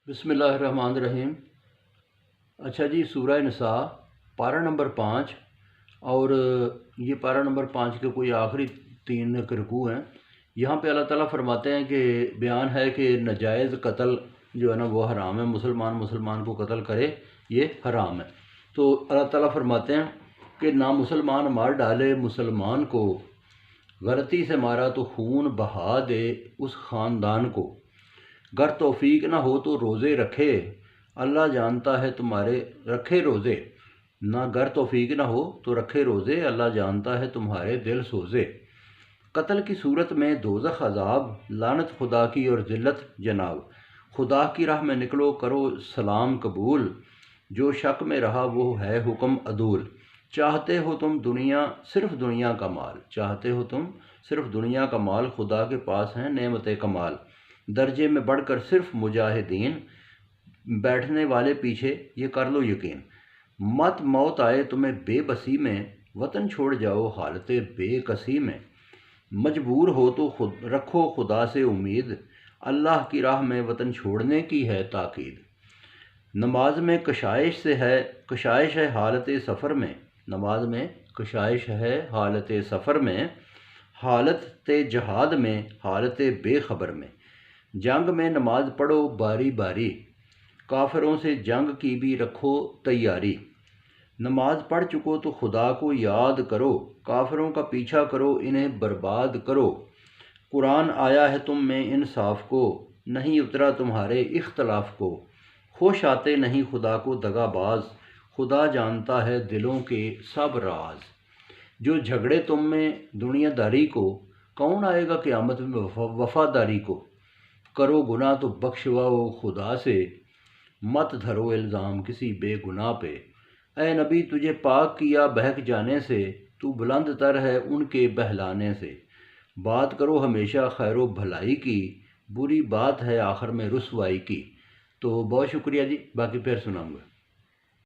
بسم اللہ الرحمن الرحیم۔ اچھا جی، سورہ نساء پارہ نمبر 5 اور یہ پارہ نمبر 5 کے کوئی آخری 3 رکوع ہیں۔ یہاں پہ اللہ تعالیٰ فرماتے ہیں کہ بیان ہے کہ ناجائز قتل جو ہے نا وہ حرام ہے، مسلمان کو قتل کرے یہ حرام ہے۔ تو اللہ تعالیٰ فرماتے ہیں کہ نہ مسلمان مار ڈالے مسلمان کو، غلطی سے مارا تو خون بہا دے اس خاندان کو، گر توفیق نہ ہو تو روزے رکھے، اللہ جانتا ہے تمہارے رکھے روزے، نہ گر توفیق نہ ہو تو رکھے روزے، اللہ جانتا ہے تمہارے دل سوزے۔ قتل کی صورت میں دوزخ عذاب، لعنت خدا کی اور ذلت جناب، خدا کی راہ میں نکلو کرو سلام قبول، جو شک میں رہا وہ ہے حکم عدول، چاہتے ہو تم صرف دنیا کا مال، چاہتے ہو تم صرف دنیا کا مال، خدا کے پاس ہیں نعمت کمال، درجے میں بڑھ کر صرف مجاہدین، بیٹھنے والے پیچھے یہ کر لو یقین، مت موت آئے تمہیں بے بسی میں، وطن چھوڑ جاؤ حالت بے کسی میں، مجبور ہو تو رکھو خدا سے امید، اللہ کی راہ میں وطن چھوڑنے کی ہے تاکید، نماز میں کشائش ہے حالت سفر میں، نماز میں کشائش ہے حالت سفر میں، حالت جہاد میں، حالت بے خبر میں، جنگ میں نماز پڑھو باری باری، کافروں سے جنگ کی بھی رکھو تیاری، نماز پڑھ چکو تو خدا کو یاد کرو، کافروں کا پیچھا کرو انہیں برباد کرو، قرآن آیا ہے تم میں انصاف کو، نہیں اترا تمہارے اختلاف کو، خوش آتے نہیں خدا کو دغا باز، خدا جانتا ہے دلوں کے سب راز، جو جھگڑے تم میں دنیا داری کو، کون آئے گا قیامت میں وفاداری کو، کرو گناہ تو بخشواؤ خدا سے، مت دھرو الزام کسی بے گناہ پہ، اے نبی تجھے پاک کیا بہک جانے سے، تو بلند تر ہے ان کے بہلانے سے، بات کرو ہمیشہ خیر و بھلائی کی، بری بات ہے آخر میں رسوائی کی۔ تو بہت شکریہ جی، باقی پھر سناؤں گا۔